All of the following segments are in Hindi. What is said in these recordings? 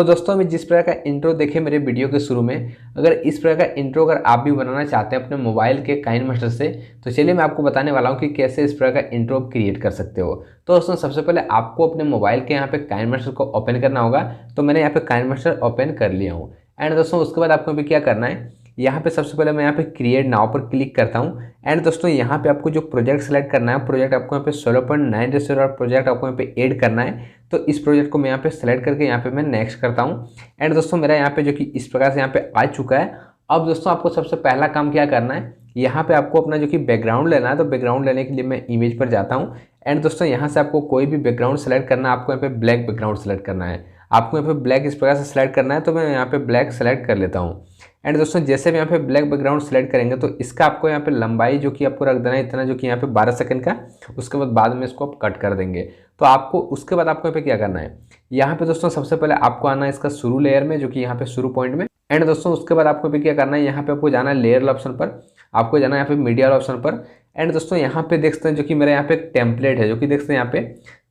तो दोस्तों मैं जिस प्रकार का इंट्रो देखे मेरे वीडियो के शुरू में, अगर इस प्रकार का इंट्रो अगर आप भी बनाना चाहते हैं अपने मोबाइल के काइनमास्टर से, तो चलिए मैं आपको बताने वाला हूं कि कैसे इस प्रकार का इंट्रो क्रिएट कर सकते हो। तो दोस्तों सबसे पहले आपको अपने मोबाइल के यहाँ पे काइनमास्टर को ओपन करना होगा। तो मैंने यहाँ पे काइनमास्टर ओपन कर लिया हूँ। एंड दोस्तों उसके बाद आपको भी क्या करना है, यहाँ पे सबसे पहले मैं यहाँ पे क्रिएट नाउ पर क्लिक करता हूँ। एंड दोस्तों यहाँ पे आपको जो प्रोजेक्ट सेलेक्ट करना है, प्रोजेक्ट आपको यहाँ पे 16.9 प्रोजेक्ट आपको यहाँ पे ऐड करना है। तो इस प्रोजेक्ट को मैं यहाँ पे सेलेक्ट करके यहाँ पे मैं नेक्स्ट करता हूँ। एंड दोस्तों मेरा यहाँ पे जो कि इस प्रकार से यहाँ पे आ चुका है। अब दोस्तों आपको सबसे पहला काम क्या करना है, यहाँ पे आपको अपना जो कि बैकग्राउंड लेना है। तो बैकग्राउंड लेने के लिए मैं इमेज पर जाता हूँ। एंड दोस्तों यहाँ से आपको कोई भी बैकग्राउंड सेलेक्ट करना है, आपको यहाँ पे ब्लैक बैकग्राउंड सेलेक्ट करना है, आपको यहाँ पे ब्लैक इस प्रकार से सेलेक्ट करना है। तो मैं यहाँ पे ब्लैक सेलेक्ट कर लेता हूँ। एंड दोस्तों जैसे भी यहाँ पे ब्लैक बैकग्राउंड सेलेक्ट करेंगे तो इसका आपको यहाँ पे लंबाई जो कि आपको रख देना है इतना, जो कि यहाँ पे 12 सेकंड का। उसके बाद में इसको आप कट कर देंगे। तो आपको उसके बाद आपको यहाँ पे क्या करना है, यहाँ पे दोस्तों सबसे पहले आपको आना है इसका शुरू लेयर में, जो कि यहाँ पे शुरू पॉइंट में। एंड दोस्तों उसके बाद आपको भी क्या करना है, यहाँ पे आपको जाना है लेयर ऑप्शन पर, आपको जाना है यहाँ पे मीडिया ऑप्शन पर। एंड दोस्तों यहाँ पे देख सकते हैं जो कि मेरा यहाँ पे एक टेम्पलेट है, जो कि देख सकते हैं यहाँ पे।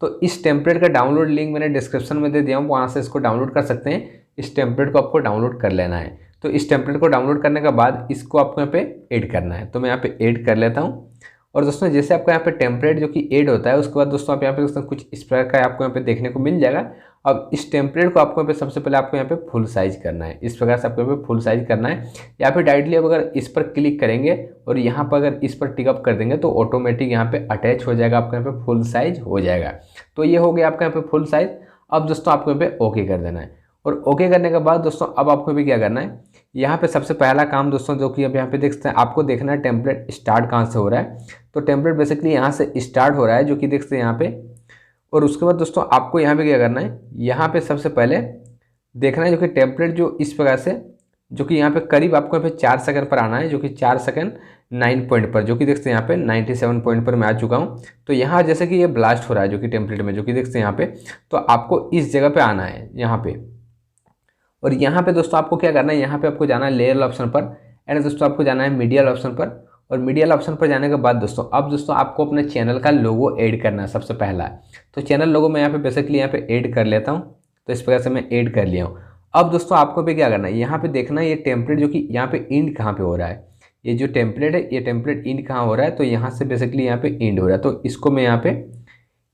तो इस टेम्पलेट का डाउनलोड लिंक मैंने डिस्क्रिप्शन में दे दिया हूँ, वहाँ से इसको डाउनलोड कर सकते हैं। इस टेम्पलेट को आपको डाउनलोड कर लेना है। तो इस टेम्पलेट को डाउनलोड करने के बाद इसको आपको यहाँ पे ऐड करना है। तो मैं यहाँ पे ऐड कर लेता हूँ। और दोस्तों जैसे आपको यहाँ पे टेम्पलेट जो कि ऐड होता है, उसके बाद दोस्तों आप यहाँ पे दोस्तों कुछ इस प्रकार का आपको यहाँ पे देखने को मिल जाएगा। अब इस टेम्पलेट को आपको यहाँ पे सबसे पहले आपको यहाँ पे फुल साइज करना है। इस प्रकार से आपको यहाँ पे फुल साइज करना है। या फिर डायरेक्टली आप अगर इस पर क्लिक करेंगे और यहाँ पर अगर इस पर टिकअप कर देंगे तो ऑटोमेटिक यहाँ पे अटैच हो जाएगा, आपका यहाँ पे फुल साइज हो जाएगा। तो ये हो गया आपका यहाँ पे फुल साइज। अब दोस्तों आपको यहाँ पे ओके कर देना है। और ओके करने के बाद दोस्तों अब आपको भी क्या करना है, यहाँ पे सबसे पहला काम दोस्तों जो कि अब यहाँ पे देख सकते हैं, आपको देखना है टेम्पलेट स्टार्ट कहाँ से हो रहा है। तो टेम्पलेट बेसिकली यहाँ से स्टार्ट हो रहा है, जो कि देख सकते हैं यहाँ पे। और उसके बाद दोस्तों आपको यहाँ पे क्या करना है, यहाँ पे सबसे पहले देखना है जो कि टेम्पलेट जो इस प्रकार से, जो कि यहाँ पे करीब आपको यहाँ पे 4 सेकंड पर आना है, जो कि 4 सेकंड 9 पॉइंट पर, जो कि देखते हैं यहाँ पे 97 पॉइंट पर मैं आ चुका हूँ। तो यहाँ जैसे कि ये ब्लास्ट हो रहा है जो कि टेम्पलेट में, जो कि देखते हैं यहाँ पे। तो आपको इस जगह पे आना है यहाँ पे। और यहाँ पे दोस्तों आपको क्या करना है, यहाँ पे आपको जाना है लेयर ऑप्शन पर। एंड दोस्तों आपको जाना है मीडिया ऑप्शन पर। और मीडिया ऑप्शन पर जाने के बाद दोस्तों अब दोस्तों आपको अपने चैनल का लोगो ऐड करना है सबसे पहला। तो चैनल लोगो मैं यहाँ पे बेसिकली यहाँ पे ऐड कर लेता हूँ। तो इस प्रकार से मैं ऐड कर लिया हूँ। अब दोस्तों आपको भी क्या करना है, यहाँ पे देखना है ये टेम्पलेट जो कि यहाँ पे इंड कहाँ पे हो रहा है। ये जो टेम्पलेट है, ये टेम्पलेट इंड कहाँ हो रहा है, तो यहाँ से बेसिकली यहाँ पे इंड हो रहा है। तो इसको मैं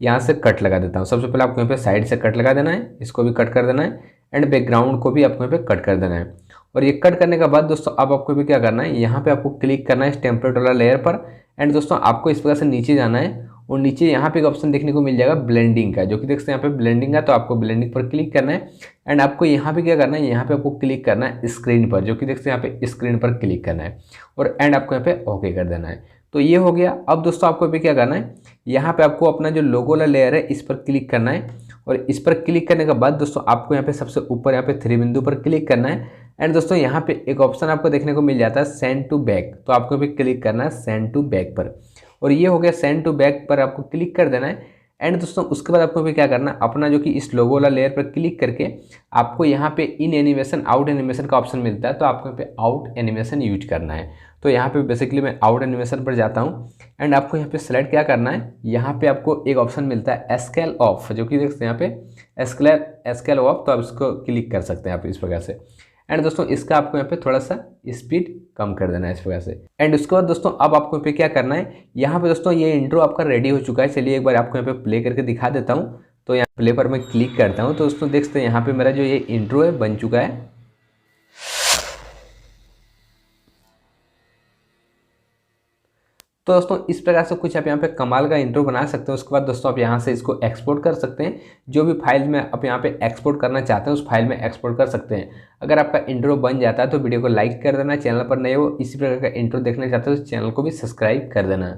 यहाँ से कट लगा देता हूँ। सबसे पहले आपको यहाँ पे साइड से कट लगा देना है, इसको भी कट कर देना है। एंड बैकग्राउंड को भी आपको यहाँ पे कट कर देना है। और ये कट करने के बाद दोस्तों अब आपको भी क्या करना है, यहाँ पे आपको क्लिक करना है इस टेम्पलेट वाला लेयर पर। एंड दोस्तों आपको इस प्रकार से नीचे जाना है। और नीचे यहाँ पे एक ऑप्शन देखने को मिल जाएगा ब्लेंडिंग का, जो कि देखते हैं यहाँ पे ब्लेंडिंग का। तो आपको ब्लेंडिंग पर क्लिक करना है। एंड आपको यहाँ पे क्या करना है, यहाँ पे आपको क्लिक करना है स्क्रीन पर, जो कि देखते हैं यहाँ पे स्क्रीन पर क्लिक करना है। और एंड आपको यहाँ पे ओके कर देना है। तो ये हो गया। अब दोस्तों आपको भी क्या करना है, यहाँ पे आपको अपना जो लोगो वाला लेयर है इस पर क्लिक करना है। और इस पर क्लिक करने के बाद दोस्तों आपको यहाँ पे सबसे ऊपर यहाँ पे 3 बिंदु पर क्लिक करना है। एंड दोस्तों यहाँ पे एक ऑप्शन आपको देखने को मिल जाता है सेंड टू बैक। तो आपको भी क्लिक करना है सेंड टू बैक पर। और ये हो गया, सेंड टू बैक पर आपको क्लिक कर देना है। एंड दोस्तों उसके बाद आपको भी क्या करना है, अपना जो कि इस लोगो वाला लेयर पर क्लिक करके आपको यहाँ पे इन एनिमेशन आउट एनिमेशन का ऑप्शन मिलता है। तो आपको यहाँ पे आउट एनिमेशन यूज करना है। तो यहाँ पे बेसिकली मैं आउट एनिमेशन पर जाता हूँ। एंड आपको यहाँ पे सेलेक्ट क्या करना है, यहाँ पे आपको एक ऑप्शन मिलता है स्केल ऑफ, जो कि देखते हैं यहाँ पे स्केल ऑफ। तो आप इसको क्लिक कर सकते हैं आप इस प्रकार से। एंड दोस्तों इसका आपको यहाँ पे थोड़ा सा स्पीड कम कर देना है इस प्रकार से। एंड उसके बाद दोस्तों अब आपको यहाँ पे क्या करना है, यहाँ पे दोस्तों ये इंट्रो आपका रेडी हो चुका है। चलिए एक बार आपको यहाँ पे प्ले करके दिखा देता हूँ। तो यहाँ प्ले पर मैं क्लिक करता हूँ। तो दोस्तों देखते हैं यहाँ पे मेरा जो ये इंट्रो है बन चुका है। तो दोस्तों इस प्रकार से कुछ आप यहाँ पे कमाल का इंट्रो बना सकते हैं। उसके बाद दोस्तों आप यहाँ से इसको एक्सपोर्ट कर सकते हैं। जो भी फाइल में आप यहाँ पे एक्सपोर्ट करना चाहते हैं उस फाइल में एक्सपोर्ट कर सकते हैं। अगर आपका इंट्रो बन जाता है तो वीडियो को लाइक कर देना। चैनल पर नए हो इसी प्रकार का इंट्रो देखना चाहते हो तो चैनल को भी सब्सक्राइब कर देना।